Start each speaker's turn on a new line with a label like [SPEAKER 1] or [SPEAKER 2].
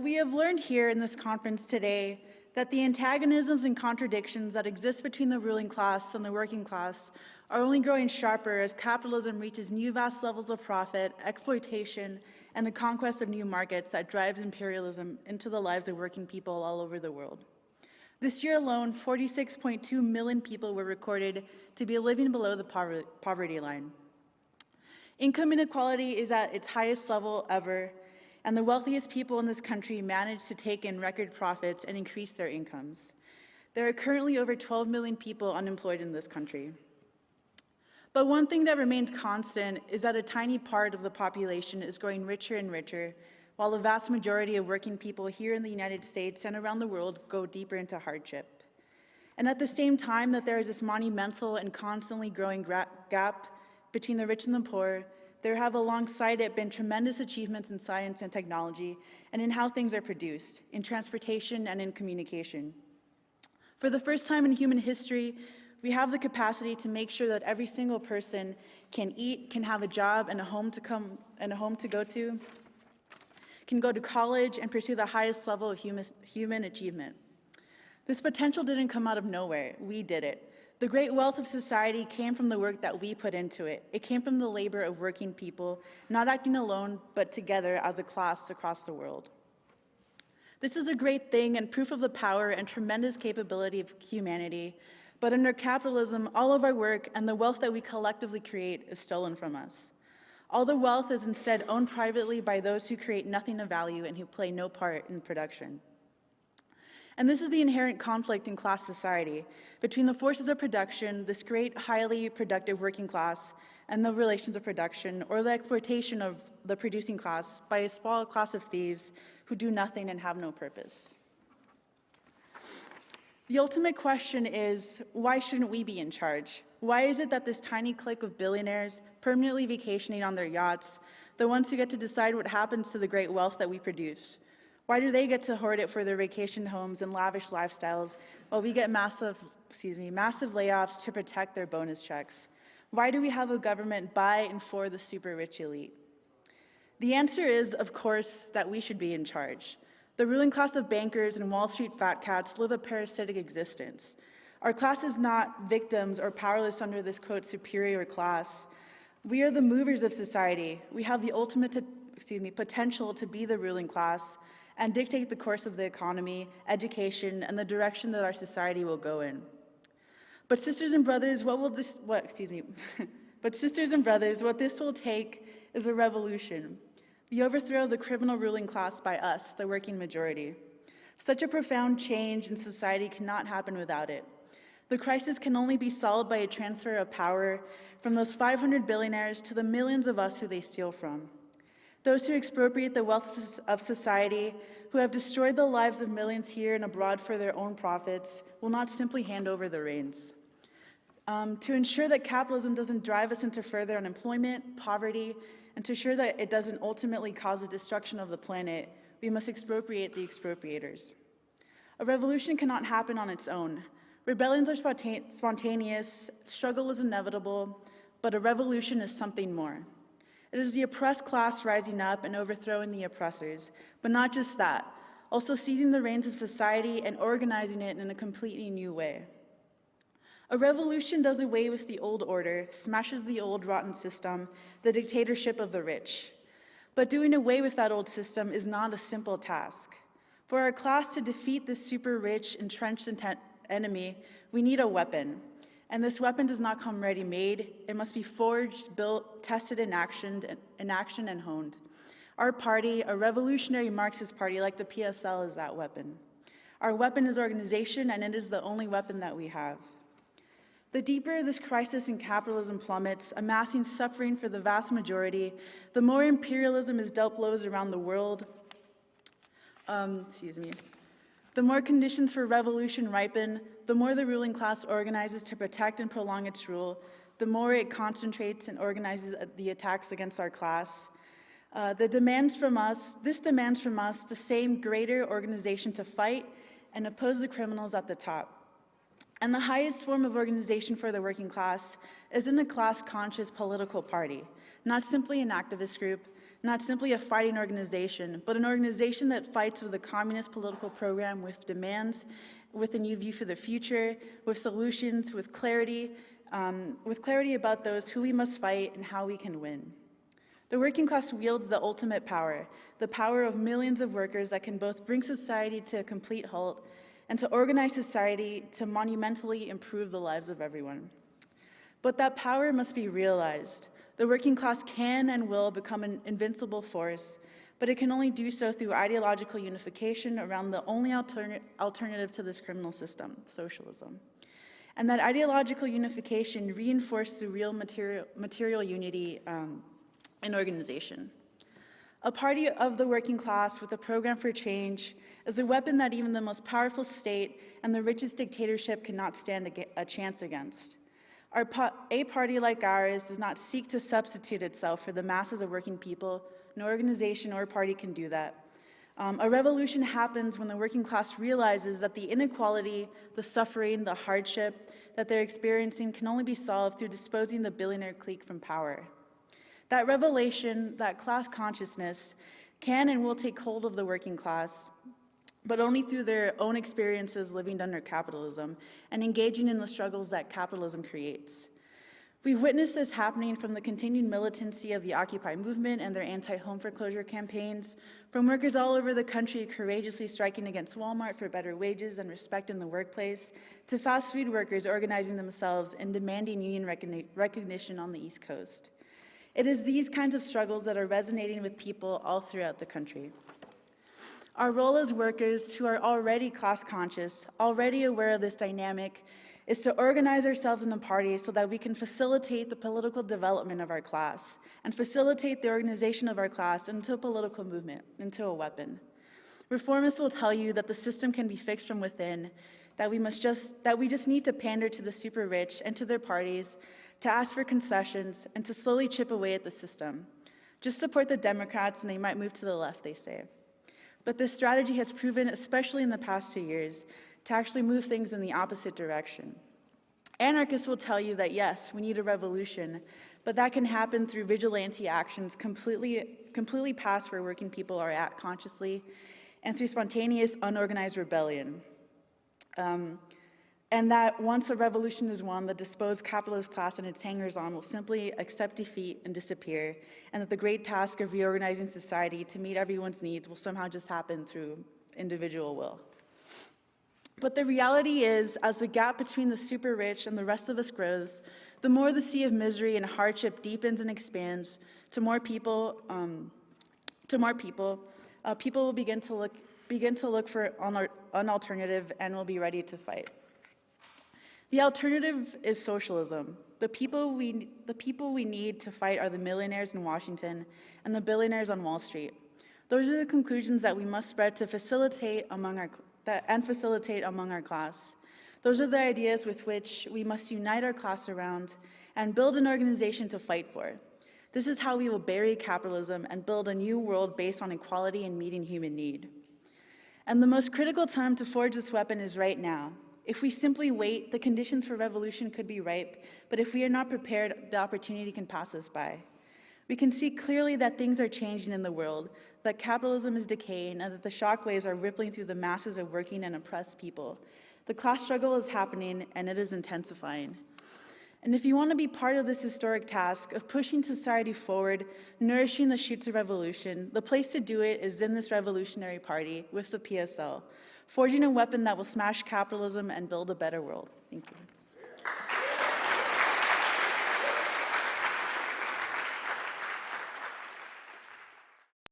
[SPEAKER 1] We have learned here in this conference today that the antagonisms and contradictions that exist between the ruling class and the working class are only growing sharper as capitalism reaches new vast levels of profit, exploitation, and the conquest of new markets that drives imperialism into the lives of working people all over the world. This year alone, 46.2 million people were recorded to be living below the poverty line. Income inequality is at its highest level ever, and the wealthiest people in this country managed to take in record profits and increase their incomes. There are currently over 12 million people unemployed in this country. But one thing that remains constant is that a tiny part of the population is growing richer and richer, while the vast majority of working people here in the United States and around the world go deeper into hardship. And at the same time that there is this monumental and constantly growing gap between the rich and the poor, there have alongside it been tremendous achievements in science and technology and in how things are produced, in transportation and in communication. For the first time in human history, we have the capacity to make sure that every single person can eat, can have a job and a home to go to, can go to college and pursue the highest level of human achievement. This potential didn't come out of nowhere, we did it. The great wealth of society came from the work that we put into it. It came from the labor of working people, not acting alone, but together as a class across the world. This is a great thing and proof of the power and tremendous capability of humanity, but under capitalism, all of our work and the wealth that we collectively create is stolen from us. All the wealth is instead owned privately by those who create nothing of value and who play no part in production. And this is the inherent conflict in class society between the forces of production, this great, highly productive working class, and the relations of production, or the exploitation of the producing class by a small class of thieves who do nothing and have no purpose. The ultimate question is, why shouldn't we be in charge? Why is it that this tiny clique of billionaires permanently vacationing on their yachts, the ones who get to decide what happens to the great wealth that we produce, why do they get to hoard it for their vacation homes and lavish lifestyles while we get massive layoffs to protect their bonus checks? Why do we have a government by and for the super rich elite? The answer is, of course, that we should be in charge. The ruling class of bankers and Wall Street fat cats live a parasitic existence. Our class is not victims or powerless under this, quote, superior class. We are the movers of society. We have the ultimate potential to be the ruling class and dictate the course of the economy, education, and the direction that our society will go in. But sisters and brothers, what this will take is a revolution, the overthrow of the criminal ruling class by us, the working majority. Such a profound change in society cannot happen without it. The crisis can only be solved by a transfer of power from those 500 billionaires to the millions of us who they steal from. Those who expropriate the wealth of society, who have destroyed the lives of millions here and abroad for their own profits, will not simply hand over the reins. To ensure that capitalism doesn't drive us into further unemployment, poverty, and to ensure that it doesn't ultimately cause the destruction of the planet, we must expropriate the expropriators. A revolution cannot happen on its own. Rebellions are spontaneous, struggle is inevitable, but a revolution is something more. It is the oppressed class rising up and overthrowing the oppressors, but not just that, also seizing the reins of society and organizing it in a completely new way. A revolution does away with the old order, smashes the old rotten system, the dictatorship of the rich. But doing away with that old system is not a simple task. For our class to defeat this super rich, entrenched enemy, we need a weapon. And this weapon does not come ready-made. It must be forged, built, tested in action and honed. Our party, a revolutionary Marxist party like the PSL, is that weapon. Our weapon is organization, and it is the only weapon that we have. The deeper this crisis in capitalism plummets, amassing suffering for the vast majority, the more imperialism is dealt blows around the world. The more conditions for revolution ripen, the more the ruling class organizes to protect and prolong its rule, the more it concentrates and organizes the attacks against our class. This demands from us the same greater organization to fight and oppose the criminals at the top. And the highest form of organization for the working class is in a class-conscious political party, not simply an activist group, not simply a fighting organization, but an organization that fights with a communist political program with demands, with a new view for the future, with solutions, with clarity about those who we must fight and how we can win. The working class wields the ultimate power, the power of millions of workers that can both bring society to a complete halt and to organize society to monumentally improve the lives of everyone. But that power must be realized. The working class can and will become an invincible force, but it can only do so through ideological unification around the only alternative to this criminal system, socialism. And that ideological unification reinforced through real material unity and organization. A party of the working class with a program for change is a weapon that even the most powerful state and the richest dictatorship cannot stand a chance against. A party like ours does not seek to substitute itself for the masses of working people. No organization or party can do that. A revolution happens when the working class realizes that the inequality, the suffering, the hardship that they're experiencing can only be solved through disposing the billionaire clique from power. That revelation, that class consciousness, can and will take hold of the working class, but only through their own experiences living under capitalism and engaging in the struggles that capitalism creates. We've witnessed this happening from the continued militancy of the Occupy movement and their anti-home foreclosure campaigns, from workers all over the country courageously striking against Walmart for better wages and respect in the workplace, to fast food workers organizing themselves and demanding union recognition on the East Coast. It is these kinds of struggles that are resonating with people all throughout the country. Our role as workers who are already class conscious, already aware of this dynamic, is to organize ourselves in a party so that we can facilitate the political development of our class and facilitate the organization of our class into a political movement, into a weapon. Reformists will tell you that the system can be fixed from within, that we just need to pander to the super rich and to their parties, to ask for concessions, and to slowly chip away at the system. Just support the Democrats and they might move to the left, they say. But this strategy has proven, especially in the past 2 years, to actually move things in the opposite direction. Anarchists will tell you that yes, we need a revolution, but that can happen through vigilante actions completely past where working people are at consciously, and through spontaneous, unorganized rebellion. And that once a revolution is won, the disposed capitalist class and its hangers-on will simply accept defeat and disappear, and that the great task of reorganizing society to meet everyone's needs will somehow just happen through individual will. But the reality is, as the gap between the super rich and the rest of us grows, the more the sea of misery and hardship deepens and expands to more people, people will begin to look for an alternative and will be ready to fight. The alternative is socialism. The people we need to fight are the millionaires in Washington and the billionaires on Wall Street. Those are the conclusions that we must spread to facilitate among our class. Those are the ideas with which we must unite our class around and build an organization to fight for. This is how we will bury capitalism and build a new world based on equality and meeting human need. And the most critical time to forge this weapon is right now. If we simply wait, the conditions for revolution could be ripe, but if we are not prepared, the opportunity can pass us by. We can see clearly that things are changing in the world, that capitalism is decaying, and that the shockwaves are rippling through the masses of working and oppressed people. The class struggle is happening, and it is intensifying. And if you want to be part of this historic task of pushing society forward, nourishing the shoots of revolution, the place to do it is in this revolutionary party with the PSL, forging a weapon that will smash capitalism and build a better world. Thank you.